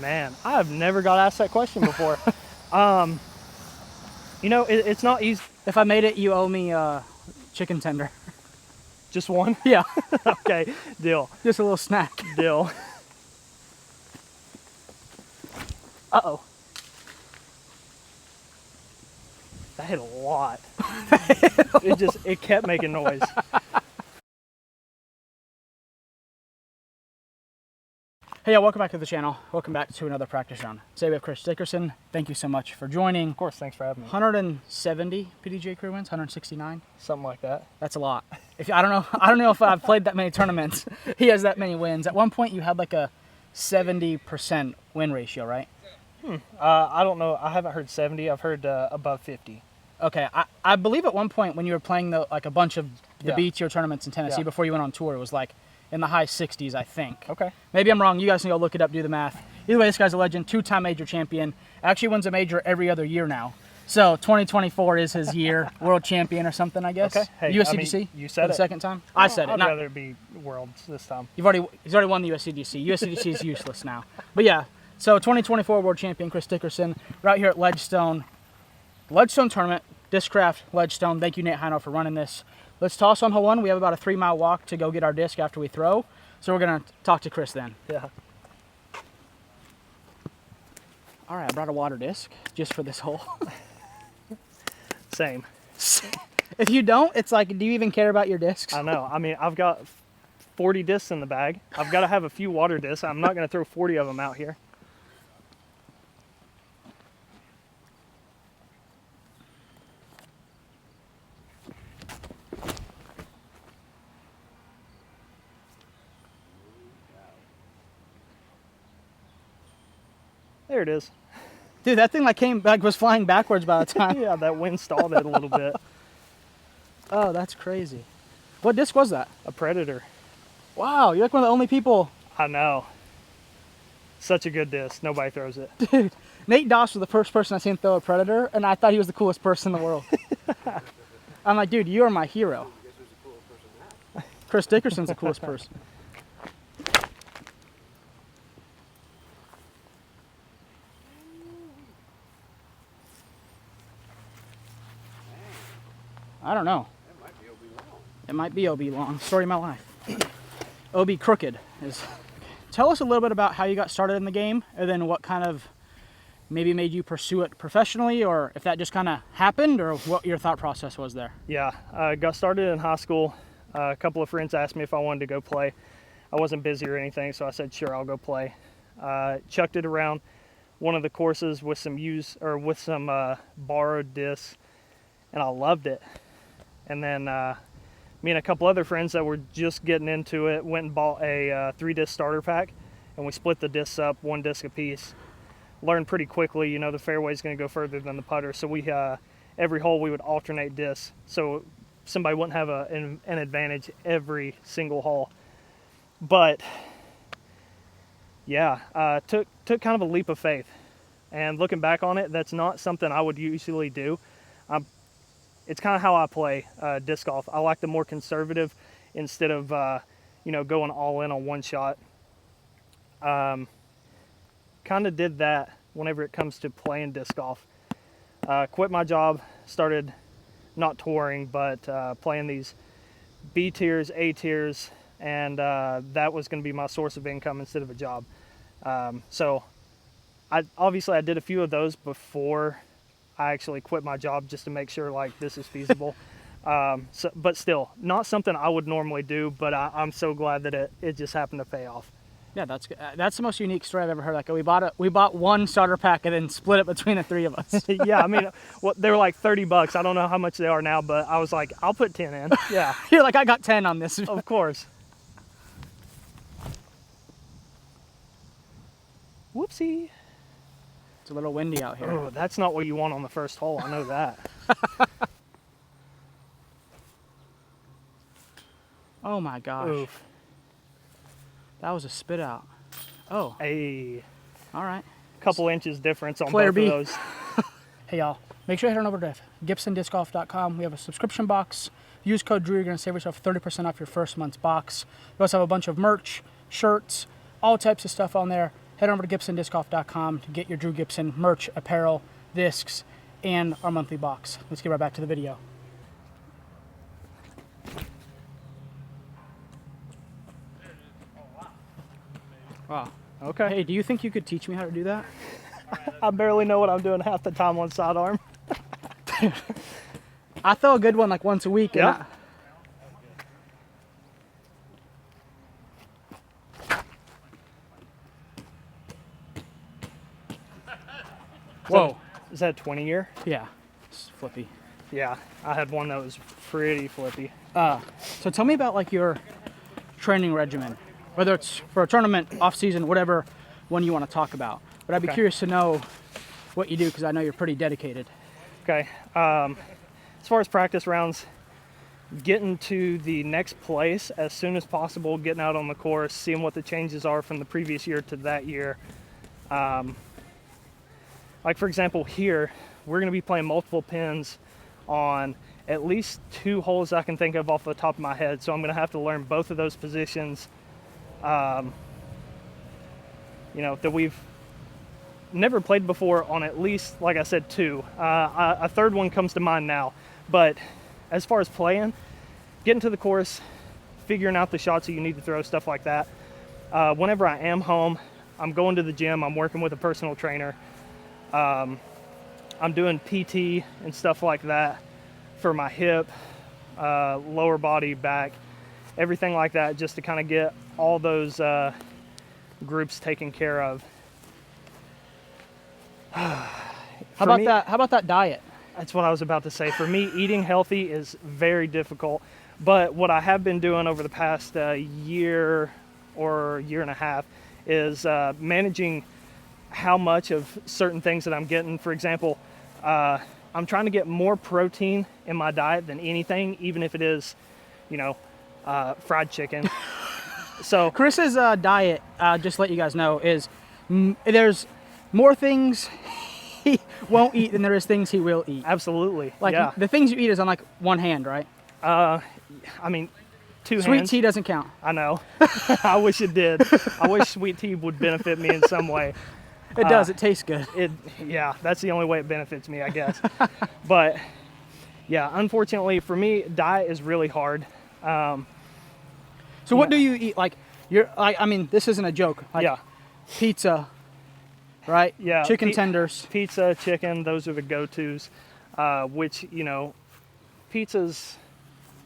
Man, I have never got asked that question before. You know, it's not easy. If I made it, you owe me chicken tender. Just one? Yeah. Okay, deal. Just a little snack. Deal. Uh-oh. That hit a lot. It kept making noise. Hey, y'all, welcome back to the channel. Welcome back to another practice round. Today we have Chris Dickerson. Thank you so much for joining. Of course, thanks for having me. 170 PDGA career wins, 169. Something like that. That's a lot. I don't know if I've played that many tournaments. He has that many wins. At one point, you had like a 70% win ratio, right? I don't know. I haven't heard 70. I've heard above 50. Okay, I believe at one point when you were playing a bunch of the BTO tournaments in Tennessee before you went on tour, it was like in the high 60s, I think. Okay. Maybe I'm wrong. You guys can go look it up, do the math. Either way, this guy's a legend, two-time major champion. Actually wins a major every other year now. So 2024 is his year, world champion or something, I guess. Okay. Hey, USCDC? I mean, you said for the it. second time? I said it. I'd rather it be worlds this time. He's already won the USCDC. USCDC is useless now. But yeah, so 2024 world champion Chris Dickerson, right here at Ledgestone tournament, Discraft Ledgestone. Thank you, Nate Hino, for running this. Let's toss on hole one. We have about a 3-mile walk to go get our disc after we throw. So we're going to talk to Chris then. Yeah. All right, I brought a water disc just for this hole. Same. If you don't, it's like, do you even care about your discs? I know. I mean, I've got 40 discs in the bag. I've got to have a few water discs. I'm not going to throw 40 of them out here. There it is. Dude, that thing was flying backwards by the time. Yeah, that wind stalled it a little bit. Oh, that's crazy. What disc was that? A Predator. Wow, you're like one of the only people. I know. Such a good disc. Nobody throws it. Dude, Nate Doss was the first person I seen throw a Predator, and I thought he was the coolest person in the world. I'm like, dude, you are my hero. Chris Dickerson's the coolest person. I don't know. It might be OB long. Story of my life. OB crooked is. Tell us a little bit about how you got started in the game, and then what kind of maybe made you pursue it professionally, or if that just kind of happened, or what your thought process was there. Yeah, I got started in high school. A couple of friends asked me if I wanted to go play. I wasn't busy or anything, so I said, sure, I'll go play. Chucked it around one of the courses with some borrowed discs, and I loved it. And then me and a couple other friends that were just getting into it went and bought a 3-disc starter pack, and we split the discs up, 1 disc apiece. Learned pretty quickly, you know, the fairway's going to go further than the putter, so we every hole we would alternate discs, so somebody wouldn't have an advantage every single hole. But yeah, took kind of a leap of faith, and looking back on it, that's not something I would usually do. It's kind of how I play disc golf. I like the more conservative instead of, you know, going all in on one shot. Kind of did that whenever it comes to playing disc golf. Quit my job, started not touring, but playing these B tiers, A tiers, and that was going to be my source of income instead of a job. So I did a few of those before I actually quit my job, just to make sure like this is feasible. But still, not something I would normally do, but I'm so glad that it just happened to pay off. Yeah, that's the most unique story I've ever heard. Like, we bought 1 starter pack and then split it between the 3 of us. Yeah, I mean, they were like $30. I don't know how much they are now, but I was like, I'll put 10 in. Yeah. You're like, I got 10 on this. Of course. Whoopsie. It's a little windy out here. Oh, that's not what you want on the first hole. I know that. Oh my gosh. Oof. That was a spit out. Oh. Hey. All right. Couple inches difference on Player both B. of those. Hey y'all, make sure you head on over to GibsonDiscGolf.com. We have a subscription box. Use code Drew, you're gonna save yourself 30% off your first month's box. We also have a bunch of merch, shirts, all types of stuff on there. head over to GibsonDiscGolf.com to get your Drew Gibson merch, apparel, discs, and our monthly box. Let's get right back to the video. Wow. Okay. Hey, do you think you could teach me how to do that? I barely know what I'm doing half the time on sidearm. I throw a good one like once a week. Yeah. Whoa. Is that a 20 year? Yeah. It's flippy. Yeah, I had one that was pretty flippy. So tell me about like your training regimen, whether it's for a tournament, off season, whatever one you want to talk about. But I'd be curious to know what you do because I know you're pretty dedicated. Okay. As far as practice rounds, getting to the next place as soon as possible, getting out on the course, seeing what the changes are from the previous year to that year. Like for example, here, we're going to be playing multiple pins on at least 2 holes I can think of off the top of my head. So I'm going to have to learn both of those positions, that we've never played before on at least, like I said, 2. A third one comes to mind now. But as far as playing, getting to the course, figuring out the shots that you need to throw, stuff like that. Whenever I am home, I'm going to the gym. I'm working with a personal trainer. I'm doing PT and stuff like that for my hip, lower body, back, everything like that, just to kind of get all those groups taken care of. How about that diet? That's what I was about to say. For me, eating healthy is very difficult. But what I have been doing over the past year or year and a half is managing how much of certain things that I'm getting. For example, I'm trying to get more protein in my diet than anything, even if it is, fried chicken. So Chris's diet, just to let you guys know, is there's more things he won't eat than there is things he will eat. absolutely, Like yeah. the things you eat is on like one hand, right? I mean, 2 Sweet hands. tea doesn't count. I know. I wish it did. I wish sweet tea would benefit me in some way. It does. It tastes good. Yeah, that's the only way it benefits me, I guess. But yeah, unfortunately for me, diet is really hard. So what do you eat? Like this isn't a joke. Like Yeah, pizza, right? yeah. Chicken tenders. Pizza, chicken, those are the go-tos. Which pizza's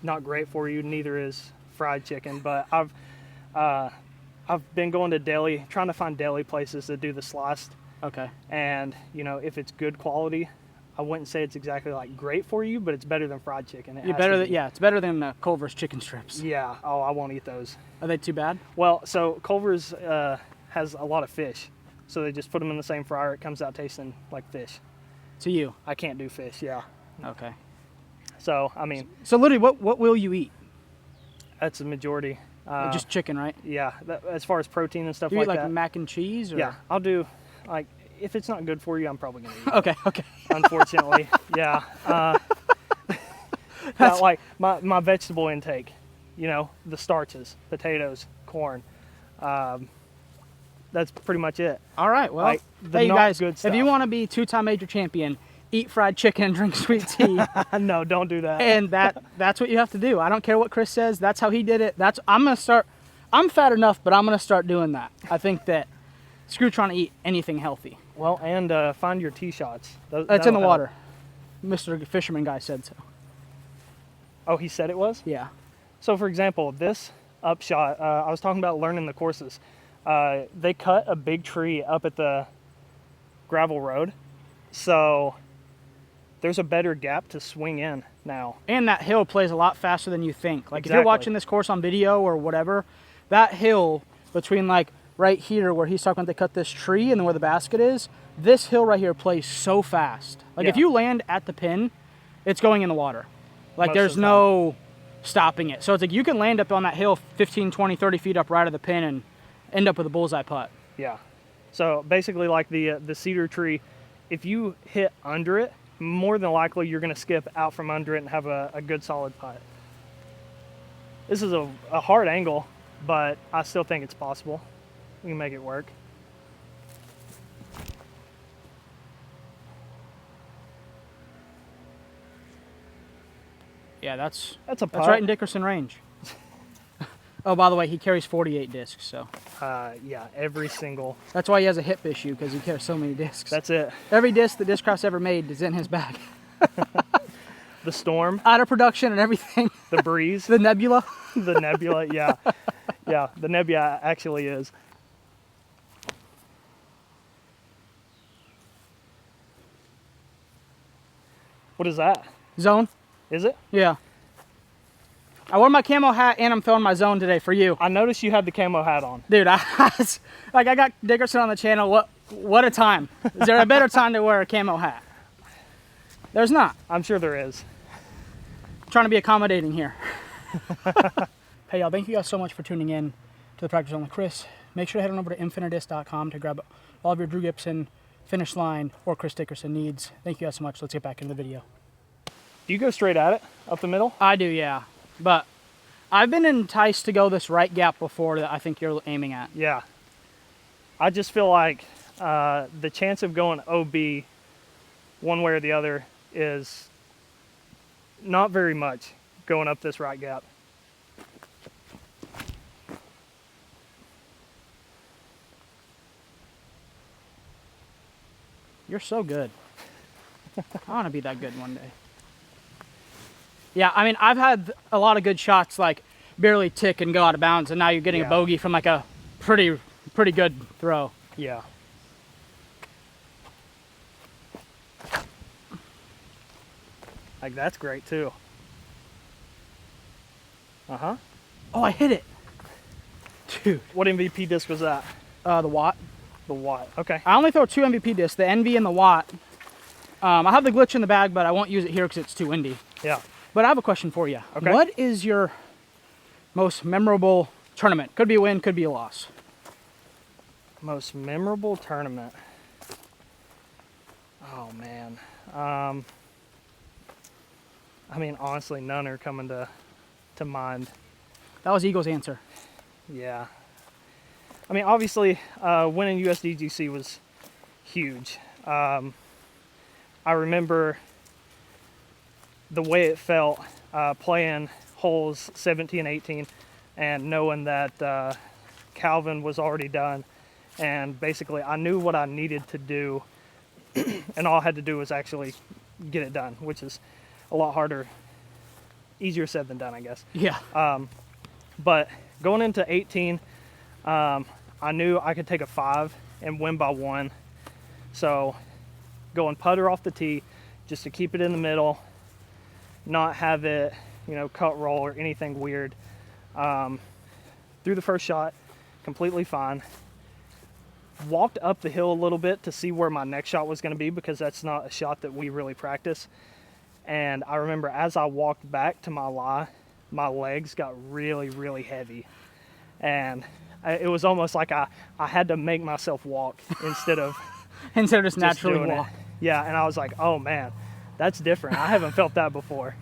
not great for you. Neither is fried chicken. But I've been going to trying to find deli places that do the sliced. Okay. And if it's good quality, I wouldn't say it's exactly like great for you, but it's better than fried chicken. It's better than Culver's chicken strips. Yeah. Oh, I won't eat those. Are they too bad? Well, so Culver's has a lot of fish, so they just put them in the same fryer. It comes out tasting like fish. To you? I can't do fish. Yeah. Okay. So I mean, So literally, what will you eat? that's the majority. Just chicken, right? Yeah. As far as protein and stuff Do you like eat like that. mac and cheese? Or? Yeah, I'll do like if it's not good for you, I'm probably gonna eat it. Okay. Okay. Unfortunately, yeah. Like my vegetable intake, the starches, potatoes, corn. That's pretty much it. All right. Well, Like, the hey, you not guys, good if you stuff. want to be 2-time major champion, eat fried chicken and drink sweet tea. No, don't do that. And that's what you have to do. I don't care what Chris says. That's how he did it. I'm fat enough, but I'm gonna start doing that. I think that screw trying to eat anything healthy. Well, and find your tee shots. It's in the water. Mr. Fisherman guy said so. Oh, he said it was? Yeah. So for example, this upshot, I was talking about learning the courses. They cut a big tree up at the gravel road. So there's a better gap to swing in now. And that hill plays a lot faster than you think. Like if Exactly. you're watching this course on video or whatever, that hill between like right here where he's talking about they cut this tree and then where the basket is, this hill right here plays so fast. Like if Yeah. you land at the pin, it's going in the water. Like Most there's of the no stopping it. So it's like you can land up on that hill 15, 20, 30 feet up right of the pin and end up with a bullseye putt. Yeah. So basically like the cedar tree, if you hit under it, more than likely you're going to skip out from under it and have a good solid putt. This is a hard angle, but I still think it's possible. We can make it work. Yeah, that's a putt. That's right in Dickerson range. Oh, by the way, he carries 48 discs, so. Yeah, every single. That's why he has a hip issue, because he carries so many discs. That's it. Every disc that Discraft's ever made is in his bag. The Storm. Out of production and everything. The Breeze. The Nebula. The Nebula, yeah. Yeah, the Nebula actually is. What is that? Zone. Is it? Yeah. I wore my camo hat and I'm throwing my zone today for you. I noticed you had the camo hat on. Dude, I got Dickerson on the channel. What a time. Is there a better time to wear a camo hat? There's not. I'm sure there is. I'm trying to be accommodating here. Hey, y'all, thank you guys so much for tuning in to the Practice Only Chris. Make sure to head on over to Infinidisc.com to grab all of your Drew Gibson, Finish Line, or Chris Dickerson needs. Thank you guys so much. Let's get back into the video. Do you go straight at it, up the middle? I do, yeah. But I've been enticed to go this right gap before that I think you're aiming at. Yeah. I just feel like the chance of going OB one way or the other is not very much going up this right gap. You're so good. I want to be that good one day. Yeah, I mean, I've had a lot of good shots, like barely tick and go out of bounds, and now you're getting a bogey from like a pretty good throw. Yeah. Like, that's great too. Uh-huh. Oh, I hit it. Dude. What MVP disc was that? The Watt. The Watt. Okay. I only throw 2 MVP discs, the NV and the Watt. I have the glitch in the bag, but I won't use it here because it's too windy. Yeah. But I have a question for you. Okay. What is your most memorable tournament? Could be a win, could be a loss. Most memorable tournament. Oh, man. I mean, honestly, none are coming to mind. That was Eagle's answer. Yeah. I mean, obviously, winning USDGC was huge. I remember the way it felt playing holes 17, 18, and knowing that Calvin was already done. And basically, I knew what I needed to do, and all I had to do was actually get it done, which is a lot harder, easier said than done, I guess. Yeah. But going into 18, I knew I could take a 5 and win by 1. So going putter off the tee, just to keep it in the middle, not have it, cut roll or anything weird. Threw the first shot, completely fine. Walked up the hill a little bit to see where my next shot was going to be, because that's not a shot that we really practice. And I remember as I walked back to my lie, my legs got really, really heavy. And it was almost like I had to make myself walk instead of just naturally walk. Yeah, and I was like, oh man, that's different. I haven't felt that before.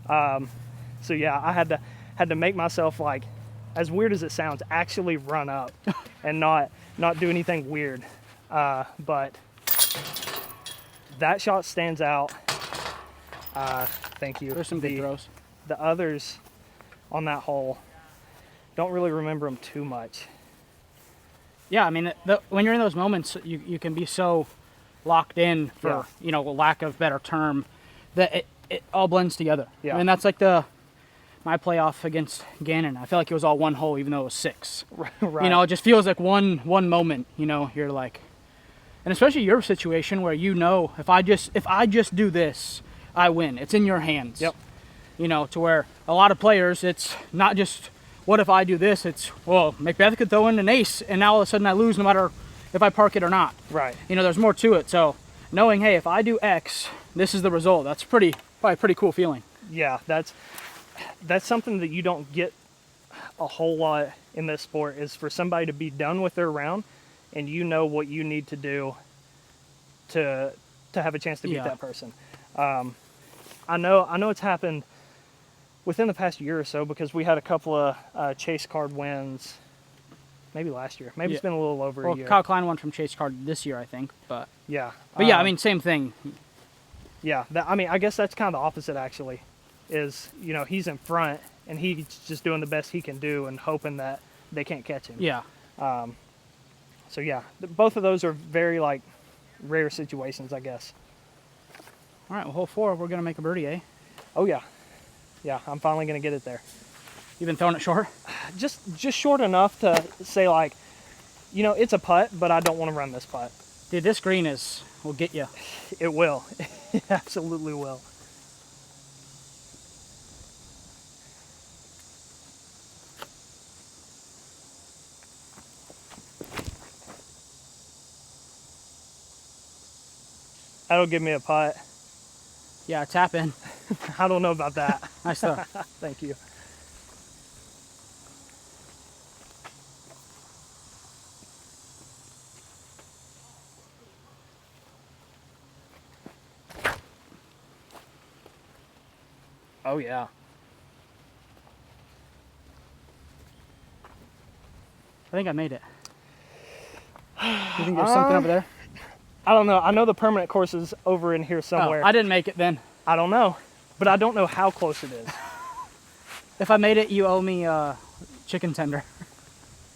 So yeah, I had to make myself, like, as weird as it sounds, actually run up and not do anything weird. But that shot stands out. Thank you. There's some good throws. The others on that hole, don't really remember them too much. Yeah, I mean, when you're in those moments, you can be so locked in, for lack of better term, that it all blends together. Yeah. I mean, that's like my playoff against Gannon. I feel like it was all one hole, even though it was 6. Right. It just feels like one moment. You're like, and especially your situation where if I just do this, I win. It's in your hands. Yep. To where a lot of players, it's not just, what if I do this? It's, well, Macbeth could throw in an ace, and now all of a sudden I lose no matter if I park it or not. Right. There's more to it. So knowing, hey, if I do X, this is the result. That's probably a pretty cool feeling. Yeah, that's something that you don't get a whole lot in this sport, is for somebody to be done with their round and what you need to do to have a chance to beat that person. I know it's happened within the past year or so, because we had a couple of chase card wins, maybe last year. Maybe it's been a little over a year. Kyle Klein won from chase card this year, I think. But yeah. But yeah, I mean, same thing. Yeah, I mean, I guess that's kind of the opposite, actually. is, he's in front and he's just doing the best he can do and hoping that they can't catch him. Yeah. So yeah, both of those are very like rare situations, I guess. All right, well, hole 4, we're going to make a birdie, eh? Oh yeah. Yeah, I'm finally going to get it there. You've been throwing it short? Just short enough to say like, it's a putt, but I don't want to run this putt. Dude, this green will get you. It will. It absolutely will. That'll give me a putt. Yeah, tap in. I don't know about that. Nice throw. Thank you. Oh yeah. I think I made it. You think there's something over there? I don't know. I know the permanent course is over in here somewhere. Oh, I didn't make it then. I don't know, but I don't know how close it is. If I made it, you owe me a chicken tender.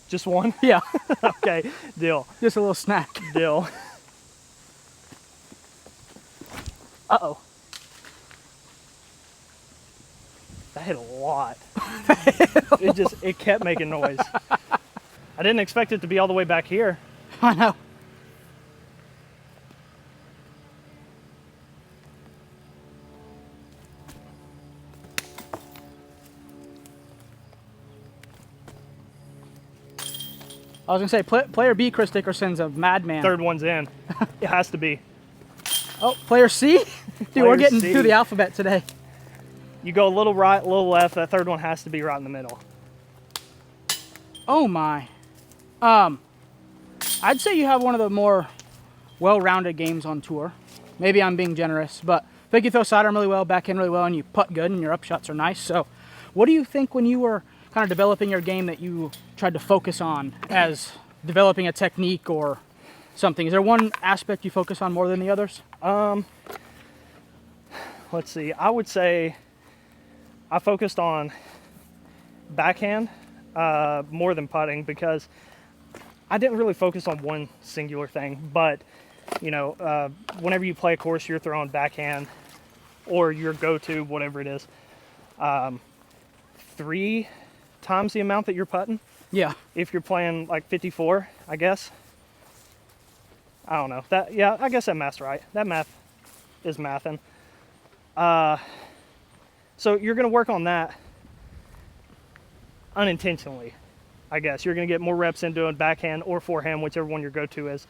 Just one? Yeah. Okay, deal. Just a little snack. Deal. Uh-oh. That hit a lot. It kept making noise. I didn't expect it to be all the way back here. I know. I was going to say, player B, Chris Dickerson's a madman. Third one's in. It has to be. Oh, player C? Dude, Player we're getting C. through the alphabet today. You go a little right, a little left. That third one has to be right in the middle. Oh, my. I'd say you have one of the more well-rounded games on tour. Maybe I'm being generous, but I think you throw sidearm really well, backhand really well, and you putt good, and your upshots are nice. So what do you think when you were kind of developing your game that you tried to focus on as developing a technique or something? Is there one aspect you focus on more than the others? Let's see. I would say I focused on backhand more than putting because I didn't really focus on one singular thing. But, whenever you play a course, you're throwing backhand or your go-to, whatever it is, 3 times the amount that you're putting. Yeah. If you're playing like 54, I guess. I don't know. I guess that math's right. That math is mathing. So you're going to work on that unintentionally, I guess. You're going to get more reps in doing backhand or forehand, whichever one your go-to is.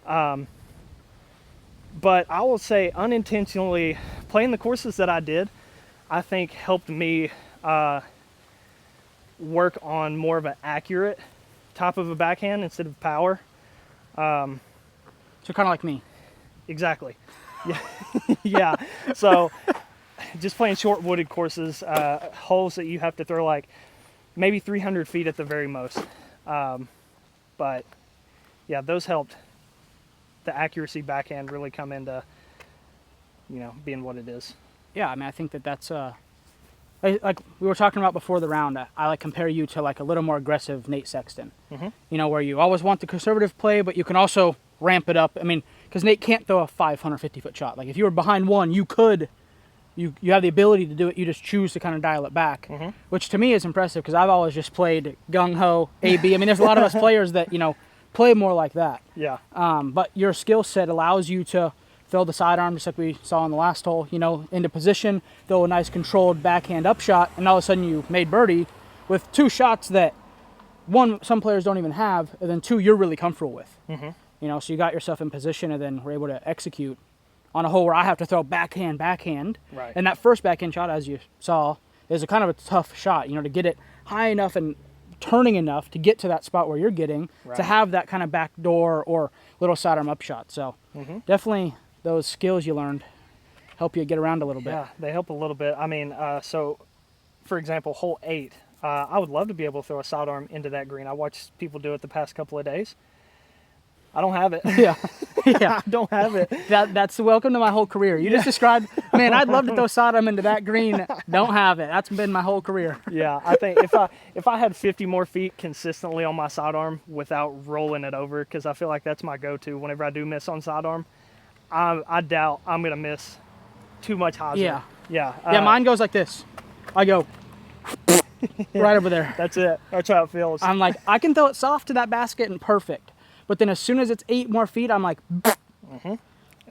But I will say unintentionally playing the courses that I did, I think helped me work on more of an accurate type of a backhand instead of power. So kind of like me. Exactly. Yeah. Yeah. So just playing short wooded courses, holes that you have to throw like maybe 300 feet at the very most. But yeah, those helped the accuracy backhand really come into, being what it is. Yeah, I mean, I think that's like we were talking about before the round. I like compare you to like a little more aggressive Nate Sexton. Mm-hmm. Where you always want the conservative play, but you can also ramp it up. I mean, because Nate can't throw a 550-foot shot. Like if you were behind one, you could. You have the ability to do it. You just choose to kind of dial it back, mm-hmm. which to me is impressive because I've always just played gung-ho, A-B. I mean, there's a lot of us players that, play more like that. Yeah. But your skill set allows you to throw the sidearm, just like we saw in the last hole, into position, throw a nice controlled backhand upshot, and all of a sudden you made birdie with 2 shots that, one, some players don't even have, and then 2, you're really comfortable with. Mm-hmm. So you got yourself in position and then were able to execute on a hole where I have to throw backhand. Right. And that first backhand shot, as you saw, is a kind of a tough shot, to get it high enough and turning enough to get to that spot where you're getting, right. to have that kind of back door or little sidearm upshot. So mm-hmm. definitely those skills you learned help you get around a little bit. Yeah, they help a little bit. I mean, so for example, hole 8, I would love to be able to throw a sidearm into that green. I watched people do it the past couple of days. I don't have it. Yeah. I don't have it. That's welcome to my whole career. You just described Man, I'd love to throw Sodom into that green. Don't have it. That's been my whole career. Yeah, I think if I had 50 more feet consistently on my sidearm without rolling it over, because I feel like that's my go-to whenever I do miss on sidearm, I doubt I'm going to miss too much hyzer. Yeah. Yeah. Yeah, mine goes like this. I go right over there. That's it. That's how it feels. I'm like, I can throw it soft to that basket and perfect. But then as soon as it's 8 more feet, I'm like,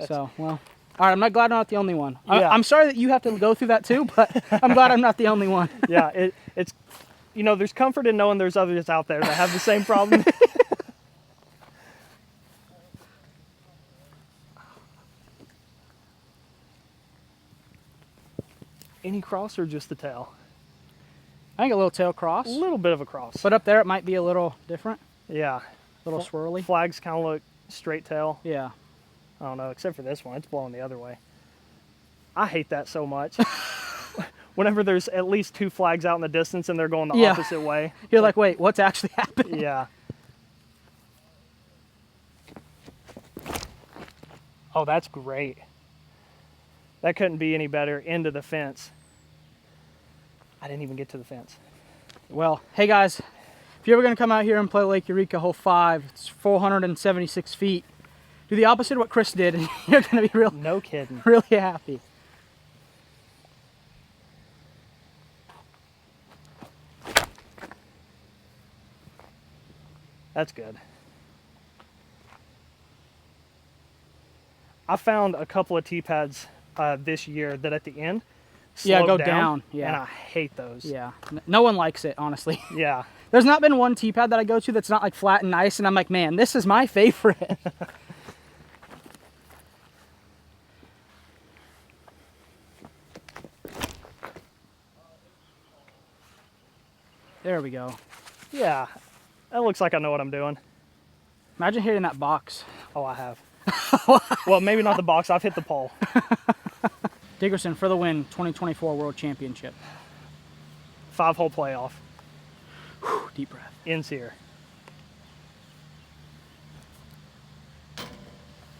so, well. All right, I'm not glad I'm not the only one. Yeah. I'm sorry that you have to go through that too, but I'm glad I'm not the only one. Yeah, it's, there's comfort in knowing there's others out there that have the same problem. Any cross or just the tail? I think a little tail cross. A little bit of a cross. But up there it might be a little different. Yeah. A little swirly. Flags kind of look straight tail. Yeah. I don't know, except for this one. It's blowing the other way. I hate that so much. Whenever there's at least 2 flags out in the distance and they're going the opposite way. You're like, wait, what's actually happening? Yeah. Oh, that's great. That couldn't be any better. Into the fence. I didn't even get to the fence. Well, hey guys, if you're ever going to come out here and play Lake Eureka Hole 5, it's 476 feet. Do the opposite of what Chris did, and you're going to be No kidding. really happy. That's good. I found a couple of tee pads this year that at the end slope down. Yeah. And I hate those. Yeah. No one likes it, honestly. Yeah. There's not been one tee pad that I go to that's not like flat and nice, and I'm like, man, this is my favorite. There we go. Yeah. That looks like I know what I'm doing. Imagine hitting that box. Oh, I have. Well, maybe not the box. I've hit the pole. Dickerson for the win, 2024 World Championship. 5-hole playoff. Whew, deep breath. Ends here.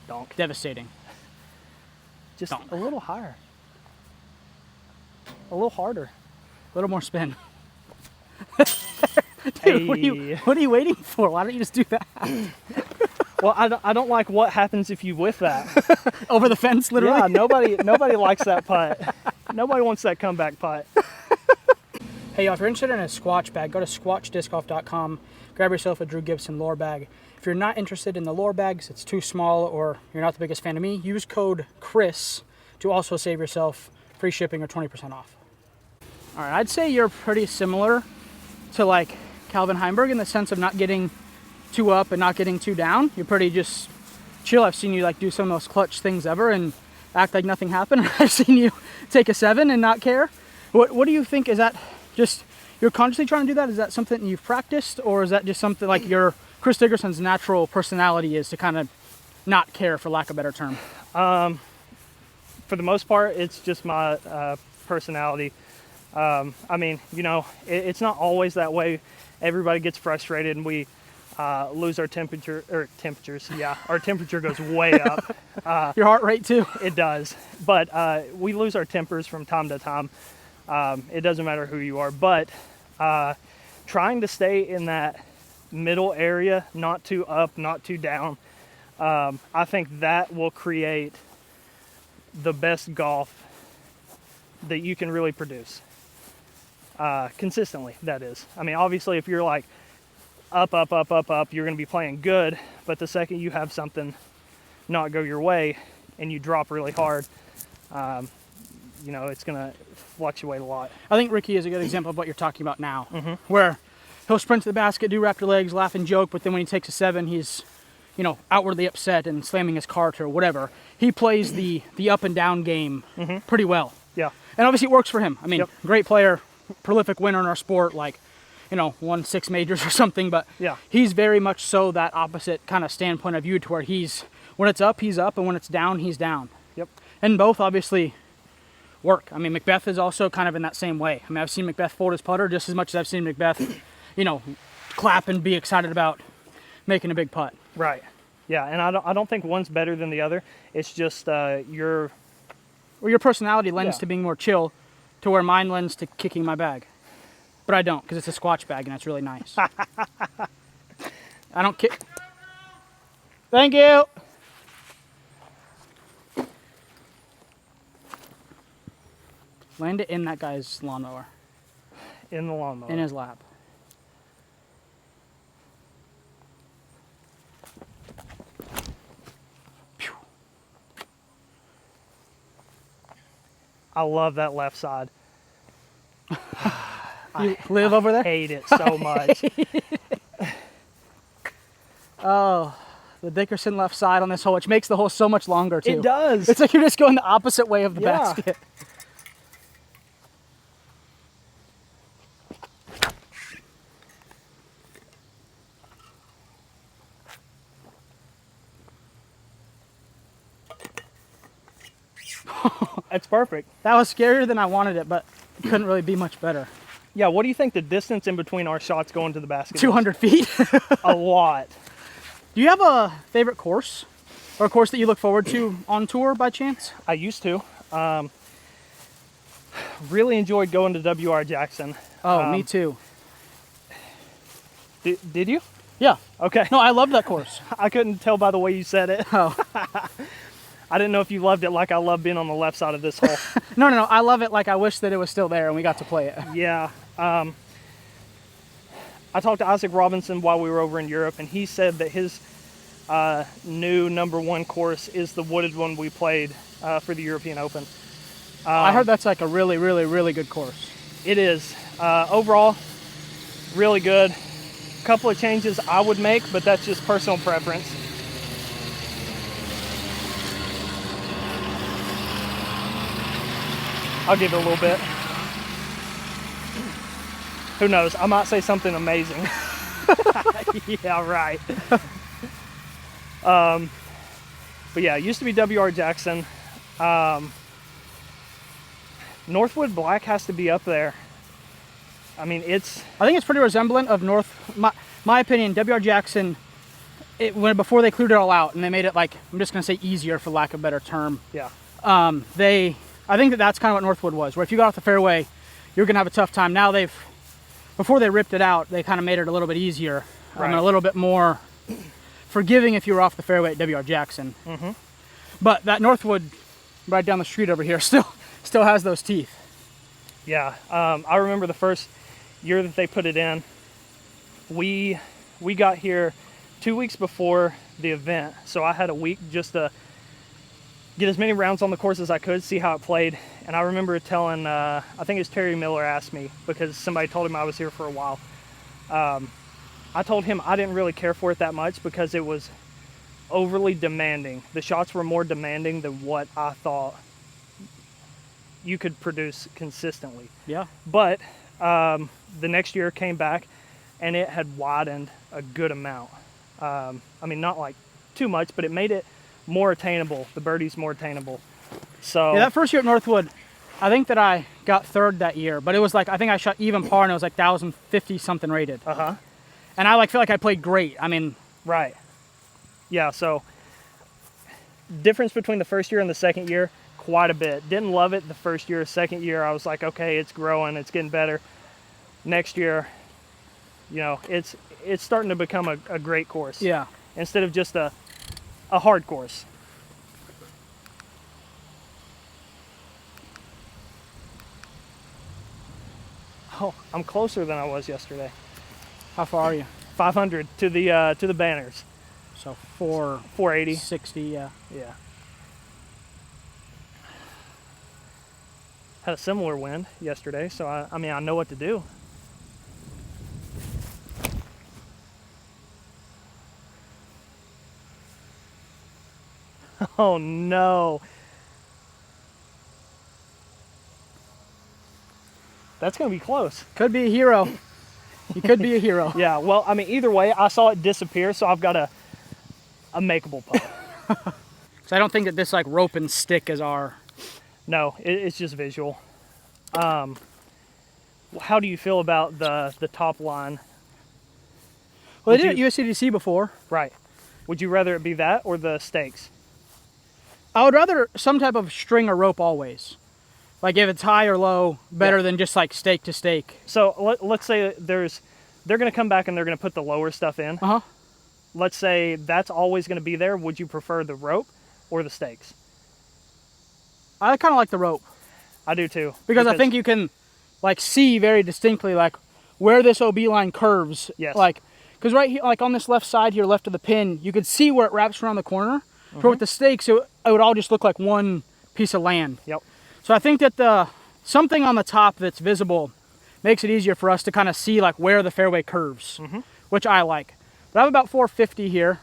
Donk. Devastating. Just Donk. a little higher. A little harder. A little more spin. Dude, Hey. what are you waiting for? Why don't you just do that? Well, I don't like what happens if you whiff that. Over the fence, literally? Yeah, nobody likes that putt. Nobody wants that comeback putt. Hey, y'all, if you're interested in a Squatch bag, go to squatchdiscgolf.com. Grab yourself a Drew Gibson lure bag. If you're not interested in the lure bags, it's too small, or you're not the biggest fan of me, use code CHRIS to also save yourself free shipping or 20% off. All right, I'd say you're pretty similar to like Calvin Heimberg in the sense of not getting too up and not getting too down. You're pretty just chill. I've seen you like do some of those clutch things ever and act like nothing happened. I've seen you take a 7 and not care. What do you think? Is that just you're consciously trying to do that? Is that something you've practiced, or is that just something like your Chris Dickerson's natural personality is to kind of not care, for lack of a better term? For the most part, it's just my personality. I mean, it's not always that way. Everybody gets frustrated and we lose our temperatures. Yeah, our temperature goes way up. Your heart rate too? It does. But we lose our tempers from time to time. It doesn't matter who you are. But trying to stay in that middle area, not too up, not too down, I think that will create the best golf that you can really produce. Consistently, that is. I mean, obviously, if you're like up, you're going to be playing good. But the second you have something not go your way and you drop really hard, it's going to fluctuate a lot. I think Ricky is a good example of what you're talking about now, where he'll sprint to the basket, do raptor legs, laugh and joke, but then when he takes a 7, he's, outwardly upset and slamming his cart or whatever. He plays the up and down game pretty well. Yeah. And obviously it works for him. I mean, great player, prolific winner in our sport, won 6 majors or something, but yeah, he's very much so that opposite kind of standpoint of view, to where when it's up, he's up, and when it's down, he's down. Yep. And both obviously work. I mean, Macbeth is also kind of in that same way. I mean, I've seen Macbeth fold his putter just as much as I've seen Macbeth, clap and be excited about making a big putt. Right. Yeah, and I don't think one's better than the other. It's just your or your personality lends Yeah. to being more chill, to where mine lends to kicking my bag. But I don't, because it's a Squatch bag and it's really nice. I don't kick. Thank you. Land it in that guy's lawnmower, In the lawnmower. in his lap. I love that left side. You live over there? Hate it so much. Oh, the Dickerson left side on this hole, which makes the hole so much longer too. It does. It's like you're just going the opposite way of the Yeah. basket. It's perfect. That was scarier than I wanted it, but it couldn't really be much better. Yeah, what do you think the distance in between our shots going to the basket is? 200 feet. A lot. Do you have a favorite course? Or a course that you look forward to on tour by chance? I used to. Really enjoyed going to WR Jackson. Oh, me too. Did you? Yeah. Okay. No, I love that course. I couldn't tell by the way you said it. Oh. I didn't know if you loved it like I love being on the left side of this hole. No. I love it like I wish that it was still there and we got to play it. Yeah. I talked to Isaac Robinson while we were over in Europe, and he said that his new #1 course is the wooded one we played for the European Open. I heard that's like a really, really, really good course. It is. Overall, really good. Couple of changes I would make, but that's just personal preference. I'll give it a little bit. Who knows? I might say something amazing. Yeah, right. But yeah, it used to be WR Jackson. Northwood Black has to be up there. I mean, I think it's pretty resemblant of my opinion, WR Jackson, before they cleared it all out and they made it like, I'm just going to say easier for lack of a better term. yeah. I think that's kind of what Northwood was, where if you got off the fairway, you're going to have a tough time. Now before they ripped it out, they kind of made it a little bit easier. Right. And a little bit more forgiving if you were off the fairway at WR Jackson. Mm-hmm. But that Northwood right down the street over here still has those teeth. Yeah, I remember the first year that they put it in. We got here 2 weeks before the event, so I had a week just to get as many rounds on the course as I could, see how it played. And I remember telling, I think it was Terry Miller asked me, because somebody told him I was here for a while. I told him I didn't really care for it that much because it was overly demanding. The shots were more demanding than what I thought you could produce consistently. Yeah. But the next year came back and it had widened a good amount. I mean, not like too much, but it made it more attainable. The birdies more attainable. So Yeah, that first year at Northwood, I think that I got third that year, but it was like, I think I shot even par and it was like 1,050 something rated. Uh-huh. And I feel like I played great. I mean, right. Yeah, so difference between the first year and the second year, quite a bit. Didn't love it the first year. Second year, I was like, okay, it's growing, it's getting better. Next year, you know, it's starting to become a great course. yeah. Instead of just a hard course. Oh, I'm closer than I was yesterday. How far are you? 500 to the banners. So 460, 480. yeah. Yeah. Had a similar wind yesterday, so I mean I know what to do. Oh no. That's gonna be close. Could be a hero. You could be a hero. Yeah, well, I mean, either way, I saw it disappear, so I've got a makeable putt. So I don't think that this like rope and stick is our. No, it's just visual. How do you feel about the top line? Well, they did it at USCDC before. Right. Would you rather it be that or the stakes? I would rather some type of string or rope always. Like if it's high or low, better than just like stake to stake. So let's say they're going to come back and they're going to put the lower stuff in. Uh-huh. Let's say that's always going to be there. Would you prefer the rope or the stakes? I kind of like the rope. I do too. Because I think you can like see very distinctly like where this OB line curves. Yes. Like, because right here, like on this left side here, left of the pin, you could see where it wraps around the corner. But with the stakes, it would all just look like one piece of land. Yep. So I think that something on the top that's visible makes it easier for us to kind of see like where the fairway curves, which I like. But I have about 450 here.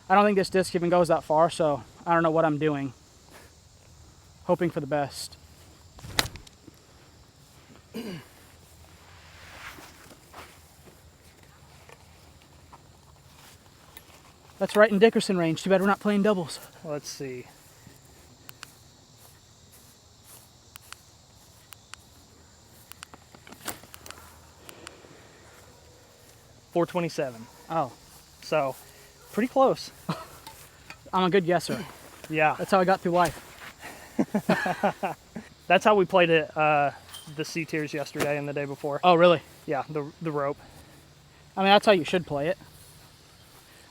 I don't think this disc even goes that far, so I don't know what I'm doing. Hoping for the best. That's right in Dickerson range. Too bad we're not playing doubles. Let's see. .427. Oh, So, pretty close. I'm a good guesser. Yeah. That's how I got through life. That's how we played it the C tiers yesterday and the day before. Oh, really? Yeah, the rope. I mean, that's how you should play it.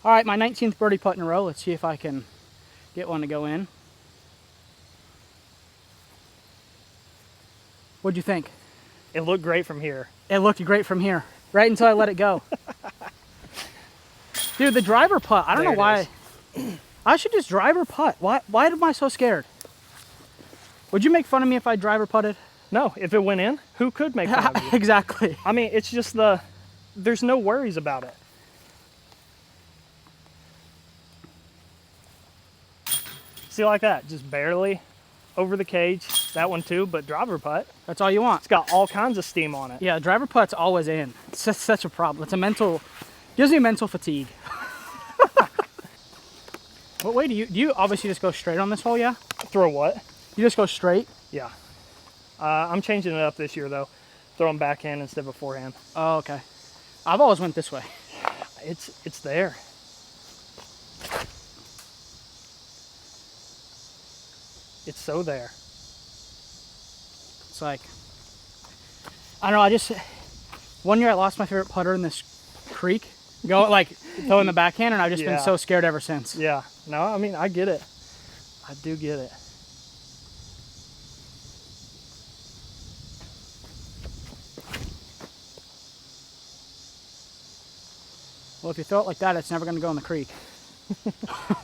All right, my 19th birdie putt in a row. Let's see if I can get one to go in. What'd you think? It looked great from here. It looked great from here, right until I let it go. Dude, the driver putt, I don't know why. I should just driver putt. Why am I so scared? Would you make fun of me if I driver putted? No, if it went in, who could make fun of you? Exactly. I mean, it's just there's no worries about it. See, like that, just barely over the cage. That one too, but driver putt, That's all you want. it's got all kinds of steam on it. Yeah, driver putt's always in. It's just such a problem. It's a mental, gives me mental fatigue. What way do you obviously just go straight on this hole, yeah? Throw what? You just go straight? Yeah. I'm changing it up this year though. Throwing backhand instead of forehand. Oh, okay. I've always went this way. It's there. It's so there. It's like, I don't know, one year I lost my favorite putter in this creek, throwing the backhand, and I've just been so scared ever since. Yeah. No, I mean, I get it. I do get it. Well, if you throw it like that, it's never going to go in the creek. All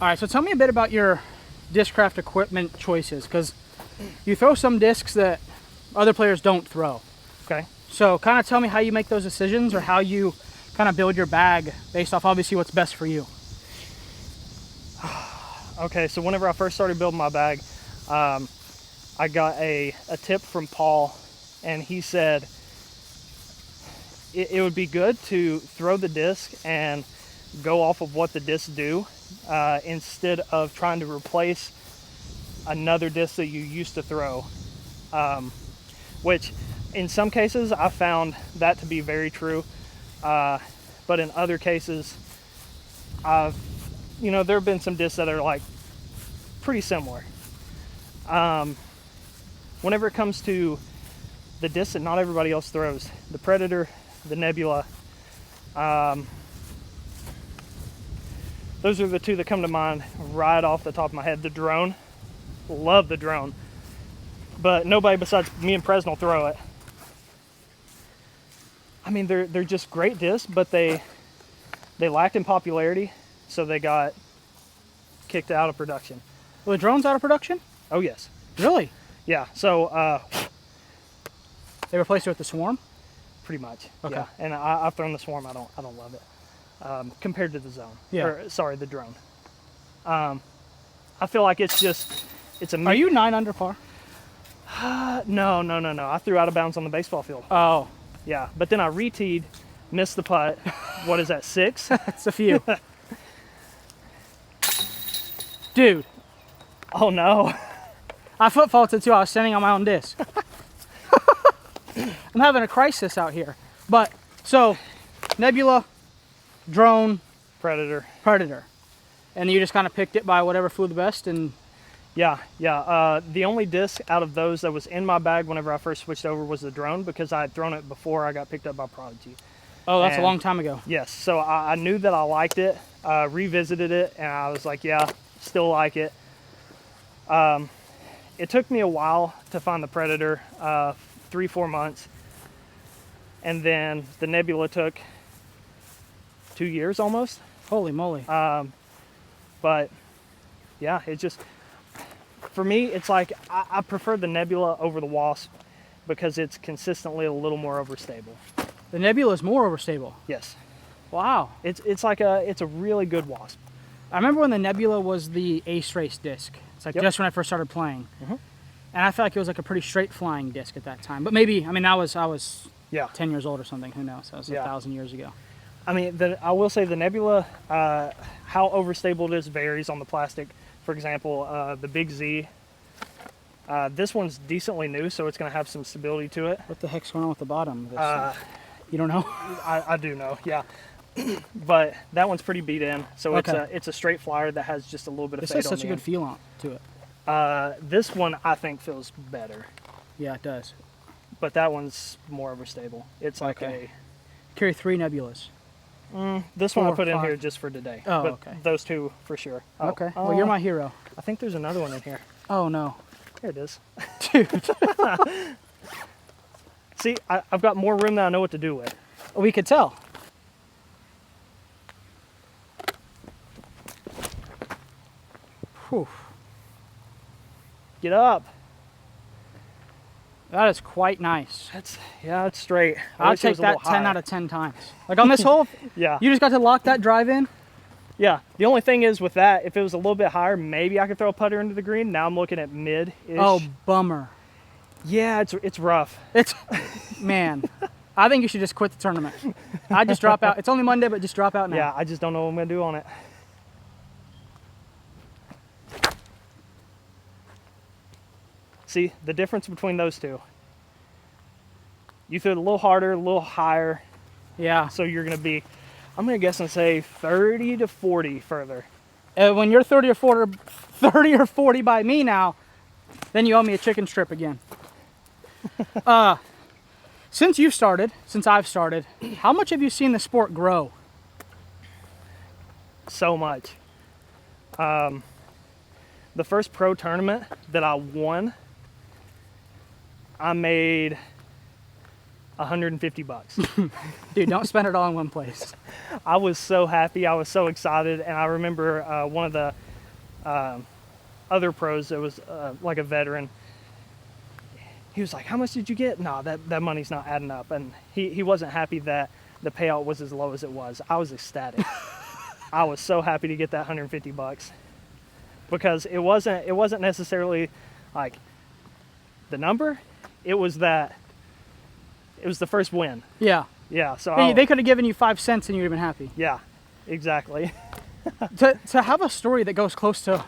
right, so tell me a bit about your discraft equipment choices, because you throw some discs that other players don't throw. Okay. So kind of tell me how you make those decisions, or how you kind of build your bag based off obviously what's best for you. Okay, so whenever I first started building my bag, I got a tip from Paul, and he said it would be good to throw the disc and go off of what the discs do instead of trying to replace another disc that you used to throw, which in some cases I found that to be very true, but in other cases there have been some discs that are like pretty similar. Whenever it comes to the discs that not everybody else throws, the Predator, the Nebula, those are the two that come to mind right off the top of my head. The drone, love the drone, but nobody besides me and Presnell throw it. I mean, they're just great discs, but they lacked in popularity, so they got kicked out of production. Well, the drone's out of production? Oh yes. Really? Yeah, so They replaced it with the Swarm? pretty much. Okay. Yeah. And I've thrown the Swarm. I don't love it compared to the Zone. Yeah. Or, sorry, the Drone. I feel like it's a. Are you 9 under par? No. I threw out of bounds on the baseball field. Oh, Yeah, but then I re-teed, missed the putt. What is that, 6? that's a few. Dude, Oh no. I foot faulted too. I was standing on my own disc. I'm having a crisis out here. But, so, Nebula, Drone, Predator. Predator. And you just kind of picked it by whatever flew the best. And Yeah. The only disc out of those that was in my bag whenever I first switched over was the drone, because I had thrown it before I got picked up by Prodigy. oh, that's And- a long time ago. Yes, so I knew that I liked it, revisited it, and I was like, yeah, still like it. It took me a while to find the Predator, 3-4 months, and then the Nebula took 2 years almost. Holy moly. But yeah, it just, for me, it's like I prefer the Nebula over the Wasp because it's consistently a little more overstable. The Nebula is more overstable. Yes, Wow. it's like it's a really good Wasp. I remember when the Nebula was the Ace Race disc. It's like Yep. just when I first started playing. Mhm. And I felt like it was like a pretty straight flying disc at that time. But maybe, I mean, I was Yeah. 10 years old or something. Who knows? That was Yeah. 1,000 years ago. I mean, I will say the Nebula, how overstable it is varies on the plastic. For example, the Big Z, this one's decently new, so it's going to have some stability to it. What the heck's going on with the bottom of this? You don't know? I do know, yeah. But that one's pretty beat in, so Okay. it's a straight flyer that has just a little bit of This fade has on such the a good end. feel to it. This one I think feels better, Yeah, it does. but that one's more overstable. It's like Okay. Carry 3 Nebulas. this one I 4, put in 5. here just for today. Oh, but okay. Those two for sure. Oh, Okay. Well, you're my hero. I think there's another one in here. Oh, no. Here it is. Dude. See, I've got more room than I know what to do with. We could tell. Whew. Get up. That is quite nice. It's straight. I I'll wish it take was a that little 10 higher. out of 10 times. Like on this hole, Yeah. you just got to lock that drive in. Yeah. The only thing is with that, if it was a little bit higher, maybe I could throw a putter into the green. Now I'm looking at mid-ish. Oh, bummer. Yeah, it's rough. It's, man, I think you should just quit the tournament. I just drop out. It's only Monday, but just drop out now. Yeah, I just don't know what I'm gonna do on it. See, the difference between those two. You threw it a little harder, a little higher, Yeah. so you're gonna be, I'm gonna guess and say 30 to 40 further. When you're 30 or 40 by me now, then you owe me a chicken strip again. Since I've started, how much have you seen the sport grow? So much. The first pro tournament that I won, I made $150. Dude, don't spend it all in one place. I was so happy. I was so excited. And I remember one of the other pros that was like a veteran. He was like, how much did you get? No, that money's not adding up. And he wasn't happy that the payout was as low as it was. I was ecstatic. I was so happy to get that $150 because it wasn't necessarily like the number. It was the first win. Yeah. Yeah. So They could have given you 5 cents and you'd have been happy. yeah, exactly. To have a story that goes close to,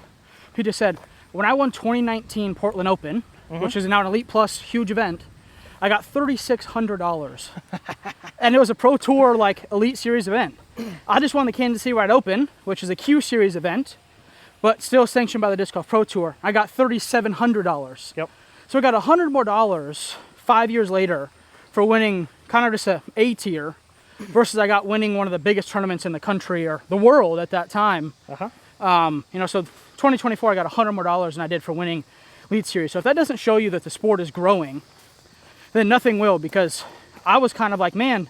he just said, when I won 2019 Portland Open, which is now an Elite Plus huge event, I got $3,600. And it was a Pro Tour like Elite Series event. I just won the Kansas City Wide Open, which is a Q Series event, but still sanctioned by the Disc Golf Pro Tour. I got $3,700. Yep. So I got $100 more 5 years later for winning kind of just a tier versus I got winning one of the biggest tournaments in the country or the world at that time. So 2024 I got $100 more than I did for winning Elite Series. So if that doesn't show you that the sport is growing, then nothing will, because I was kind of like, man,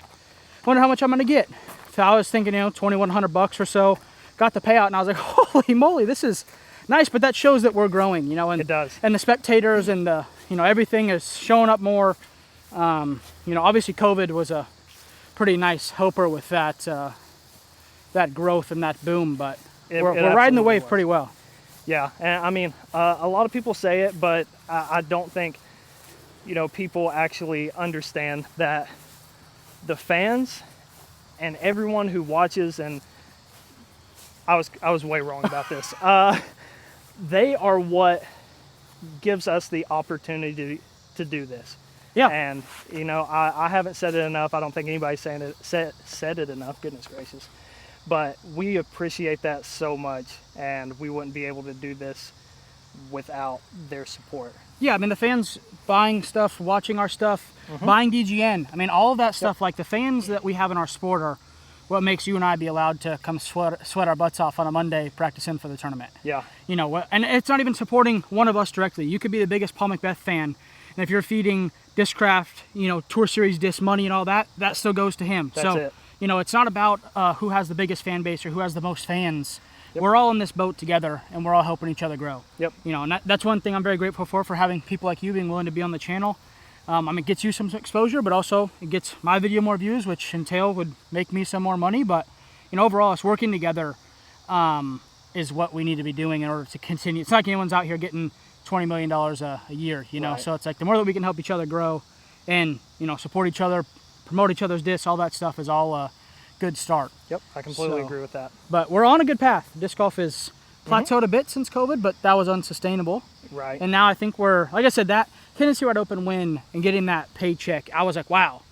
wonder how much I'm gonna get. So I was thinking, $2,100 or so, got the payout, and I was like, holy moly, this is nice. But that shows that we're growing, and It does. And the spectators and the, everything is showing up more. Obviously COVID was a pretty nice helper with that that growth and that boom, but It we're riding the absolutely wave was. pretty well. Yeah, and I mean, a lot of people say it, but I don't think, people actually understand that the fans and everyone who watches, and I was way wrong about this. They are what gives us the opportunity to do this. Yeah. And I haven't said it enough. I don't think anybody's said it enough. Goodness gracious. But we appreciate that so much, and we wouldn't be able to do this without their support. Yeah, I mean, the fans buying stuff, watching our stuff, buying DGN. I mean, all of that stuff, like the fans that we have in our sport are what makes you and I be allowed to come sweat our butts off on a Monday practicing for the tournament. Yeah. You know, and it's not even supporting one of us directly. You could be the biggest Paul Macbeth fan, and if you're feeding Discraft, you know, Tour Series Disc money and all that, that still goes to him. That's so, it. you know, it's not about who has the biggest fan base or who has the most fans. We're all in this boat together, and we're all helping each other grow. Yep. You know, and that's one thing I'm very grateful for having people like you being willing to be on the channel. I mean, it gets you some exposure, but also it gets my video more views, which in tail would make me some more money. But, you know, overall, us working together is what we need to be doing in order to continue. It's not like anyone's out here getting $20 million a year, you know. Right. So it's like the more that we can help each other grow and, you know, support each other, promote each other's discs, all that stuff is all a good start. Yep, I completely agree with that. But we're on a good path. Disc golf is plateaued a bit since COVID, but that was unsustainable. Right. And now I think we're, like I said, that Tennessee Wide Open win and getting that paycheck, I was like, wow,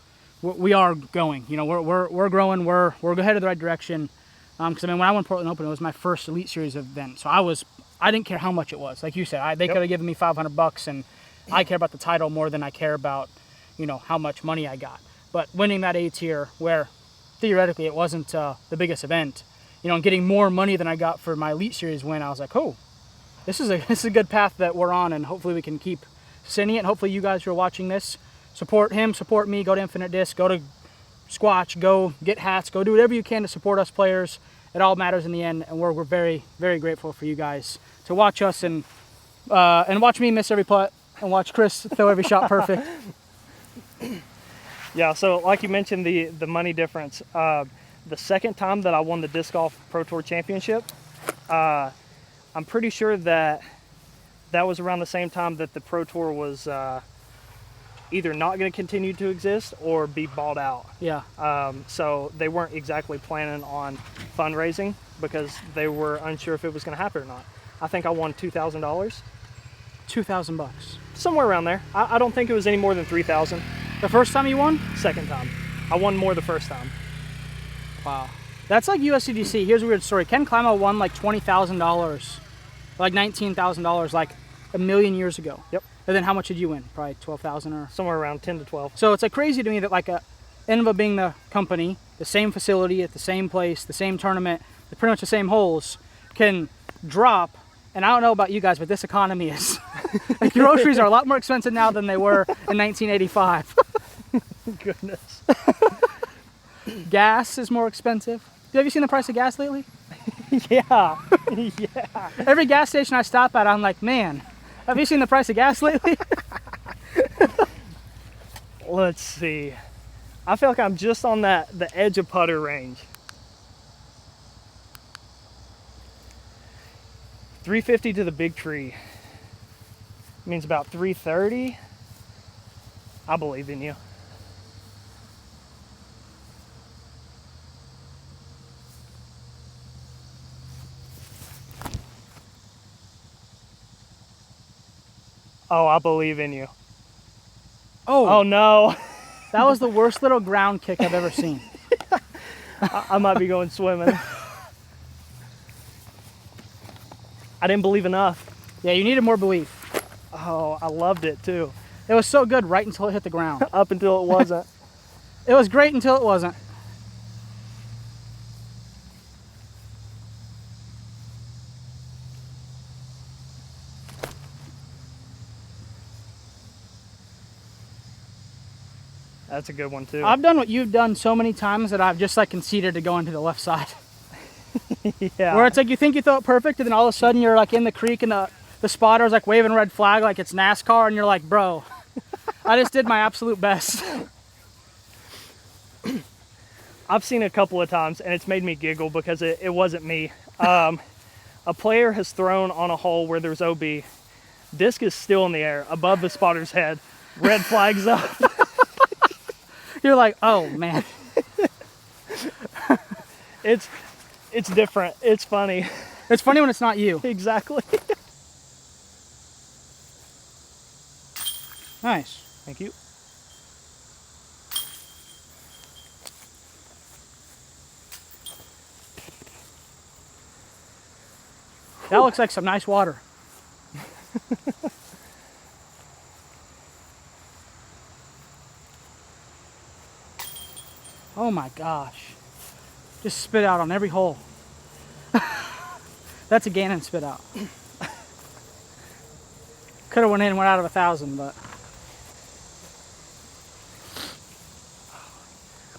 we are going. You know, we're growing. We're headed in the right direction. Because I mean, when I won Portland Open, it was my first Elite Series event, so I didn't care how much it was. Like you said, they could have given me $500, and I care about the title more than I care about, you know, how much money I got. But winning that A tier, where theoretically it wasn't the biggest event, you know, and getting more money than I got for my Elite Series win, I was like, oh, this is a good path that we're on, and hopefully we can keep sending it. And hopefully you guys who are watching this support him, support me, go to Infinite Disc, go to Squatch, go get hats, go do whatever you can to support us players. It all matters in the end, and we're very, very grateful for you guys to watch us and watch me miss every putt and watch Chris throw every shot perfect. Yeah, so like you mentioned, the money difference. The second time that I won the Disc Golf Pro Tour Championship, I'm pretty sure that was around the same time that the Pro Tour was either not going to continue to exist or be bought out. Yeah. So they weren't exactly planning on fundraising because they were unsure if it was going to happen or not. I think I won $2,000. $2,000. Somewhere around there. I don't think it was any more than $3,000. The first time you won? Second time. I won more the first time. Wow. That's like USCDC. Here's a weird story. Ken Climo won like $20,000, like $19,000, like a million years ago. Yep. And then how much did you win? Probably 12,000 or Somewhere around 10 to 12. So it's like crazy to me that like Innova being the company, the same facility at the same place, the same tournament, pretty much the same holes, can drop. And I don't know about you guys, but this economy is like groceries are a lot more expensive now than they were in 1985. Goodness. Gas is more expensive. Have you seen the price of gas lately? Yeah. Yeah. Every gas station I stop at, I'm like, man, have you seen the price of gas lately? Let's see. I feel like I'm just on the edge of putter range. 350 to the big tree. Means about 330. I believe in you. Oh, I believe in you. Oh no. That was the worst little ground kick I've ever seen. I might be going swimming. I didn't believe enough. Yeah, you needed more belief. Oh, I loved it too. It was so good right until it hit the ground. Up until it wasn't. It was great until it wasn't. That's a good one too. I've done what you've done so many times that I've just like conceded to going to the left side. Yeah. Where it's like you think you throw it perfect and then all of a sudden you're like in the creek and the spotter's like waving a red flag like it's NASCAR and you're like, bro, I just did my absolute best. I've seen it a couple of times and it's made me giggle because it wasn't me. A player has thrown on a hole where there's OB. Disc is still in the air above the spotter's head. Red flags up. You're like, oh man. It's different. It's funny. It's funny when it's not you. Exactly. Nice. Thank you. That looks like some nice water. Oh my gosh. Just spit out on every hole. That's a Gannon spit out. Could have went in and went out of 1,000, but.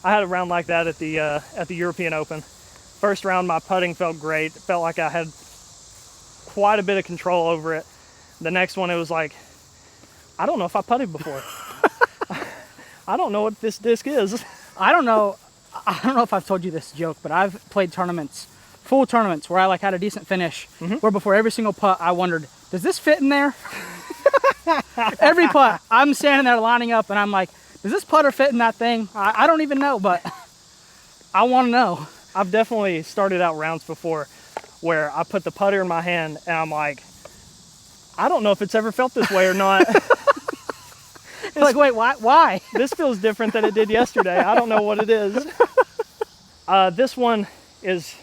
I had a round like that at the European Open. First round, my putting felt great. It felt like I had quite a bit of control over it. The next one, it was like, I don't know if I putted before. I don't know what this disc is. I don't know if I've told you this joke, but I've played tournaments, full tournaments, where I like had a decent finish, where before every single putt, I wondered, does this fit in there? Every putt, I'm standing there lining up, and I'm like, does this putter fit in that thing? I don't even know, but I want to know. I've definitely started out rounds before where I put the putter in my hand, and I'm like, I don't know if it's ever felt this way or not. It's like, wait, why? This feels different than it did yesterday. I don't know what it is. This one is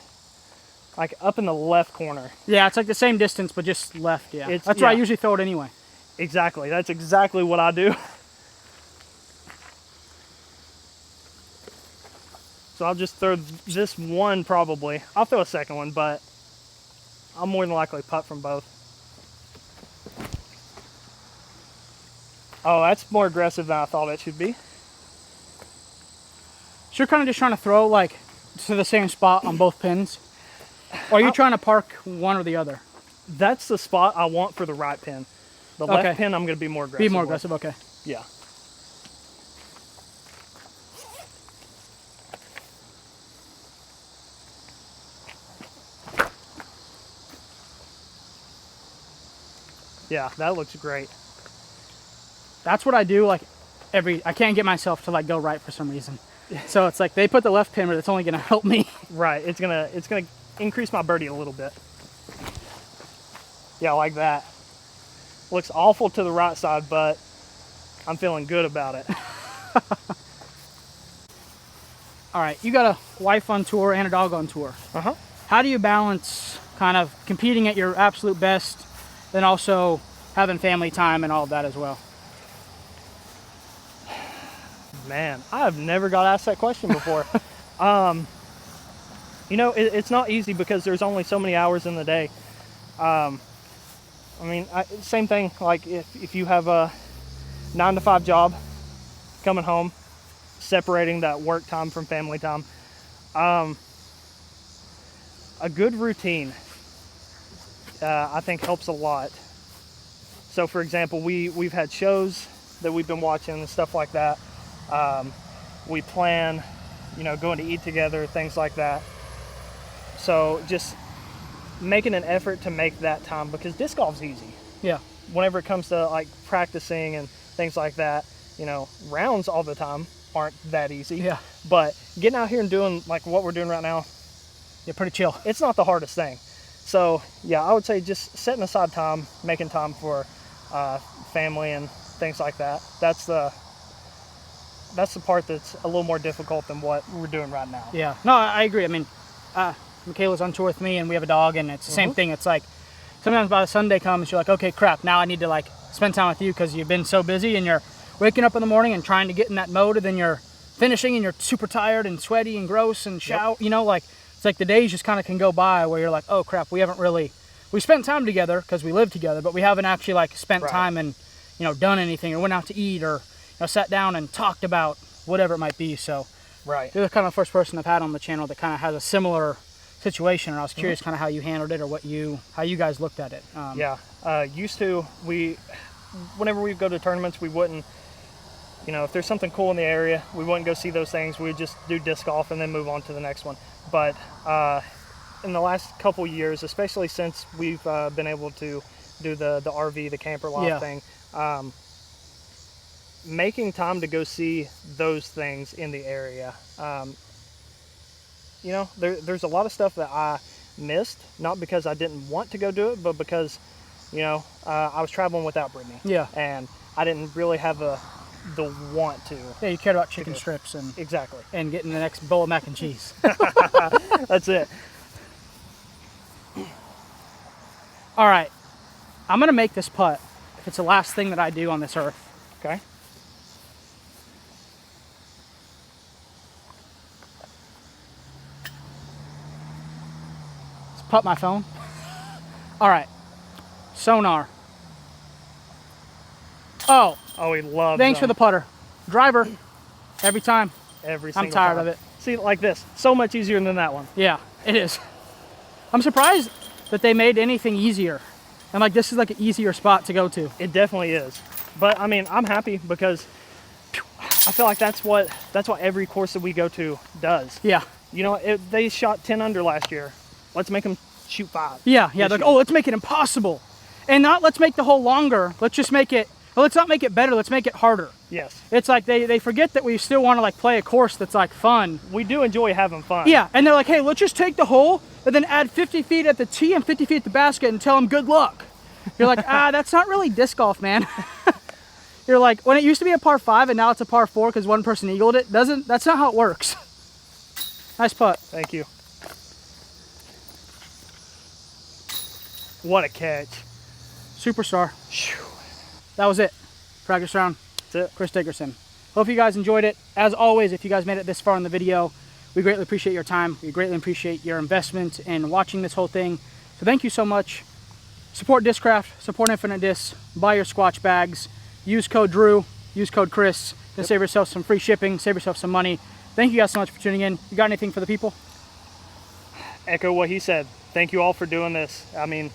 like up in the left corner. Yeah, it's like the same distance, but just left, yeah. That's where I usually throw it anyway. Exactly. That's exactly what I do. So I'll just throw this one probably. I'll throw a second one, but I'll more than likely putt from both. Oh, that's more aggressive than I thought it should be. So you're kind of just trying to throw like to the same spot on both pins? Or are you trying to park one or the other? That's the spot I want for the right pin. The left pin, I'm going to be more aggressive. Be more aggressive, okay. Yeah. Yeah, that looks great. That's what I do like I can't get myself to like go right for some reason. So it's like they put the left pin, but it's only going to help me. Right, it's gonna increase my birdie a little bit. Yeah, like that. Looks awful to the right side, but I'm feeling good about it. All right, you got a wife on tour and a dog on tour. Uh-huh. How do you balance kind of competing at your absolute best, then also having family time and all of that as well? Man, I've never got asked that question before. You know, it's not easy because there's only so many hours in the day. I mean, same thing, like if you have a 9-to-5 job, coming home, separating that work time from family time. A good routine, I think, helps a lot. So, for example, we've had shows that we've been watching and stuff like that. We plan, you know, going to eat together, things like that. So just making an effort to make that time, because disc golf's easy. Yeah. Whenever it comes to like practicing and things like that, you know, rounds all the time aren't that easy. Yeah. But getting out here and doing like what we're doing right now, Yeah, pretty chill. it's not the hardest thing. So yeah, I would say just setting aside time, making time for family and things like that. That's the part that's a little more difficult than what we're doing right now. Yeah. No, I agree. I mean, Michaela's on tour with me, and we have a dog, and it's the same thing. It's like sometimes by the Sunday comes, you're like, okay, crap, now I need to like spend time with you because you've been so busy, and you're waking up in the morning and trying to get in that mode, and then you're finishing and you're super tired and sweaty and gross and you know, like it's like the days just kind of can go by where you're like, oh crap, we spent time together because we live together, but we haven't actually like spent time and, you know, done anything or went out to eat or, you know, sat down and talked about whatever it might be. So you're the kind of first person I've had on the channel that kind of has a similar situation, and I was curious kind of how you handled it or how you guys looked at it. Used to, whenever we go to tournaments, we wouldn't, you know, if there's something cool in the area, we wouldn't go see those things. We would just do disc golf and then move on to the next one. But in the last couple years, especially since we've been able to do the RV, the camper life thing, making time to go see those things in the area. You know, there's a lot of stuff that I missed, not because I didn't want to go do it, but because, you know, I was traveling without Brittany. Yeah. And I didn't really have the want to. Yeah, you cared about chicken strips and exactly, and getting the next bowl of mac and cheese. That's it. All right, I'm gonna make this putt if it's the last thing that I do on this earth. Okay. Let's putt my phone. All right, sonar. Oh, Oh, he loves thanks for them. the putter. Driver, every time. Every single I'm tired time. of it. See, like this. So much easier than that one. Yeah, it is. I'm surprised that they made anything easier. And like this is like an easier spot to go to. It definitely is. But I mean, I'm happy because I feel like that's what every course that we go to does. Yeah. You know, they shot 10 under last year. Let's make them shoot 5. Yeah, yeah. Like, oh, let's make it impossible. And not let's make the hole longer. Let's just make it, well, let's not make it better. Let's make it harder. Yes. It's like they forget that we still want to like play a course that's like fun. We do enjoy having fun. Yeah, and they're like, hey, let's just take the hole and then add 50 feet at the tee and 50 feet at the basket and tell them good luck. You're like, that's not really disc golf, man. You're like, when it used to be a par 5 and now it's a par 4 because one person eagled it, that's not how it works. Nice putt. Thank you. What a catch. Superstar. Phew. That was it. Practice round. That's it. Chris Dickerson. Hope you guys enjoyed it. As always, if you guys made it this far in the video, we greatly appreciate your time. We greatly appreciate your investment in watching this whole thing. So thank you so much. Support Discraft, support Infinite Discs, buy your Squatch bags, use code Drew, use code Chris, and save yourself some free shipping, save yourself some money. Thank you guys so much for tuning in. You got anything for the people? Echo what he said. Thank you all for doing this. I mean,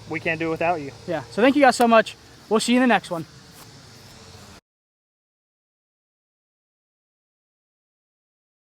we can't do it without you. Yeah, so thank you guys so much. We'll see you in the next one.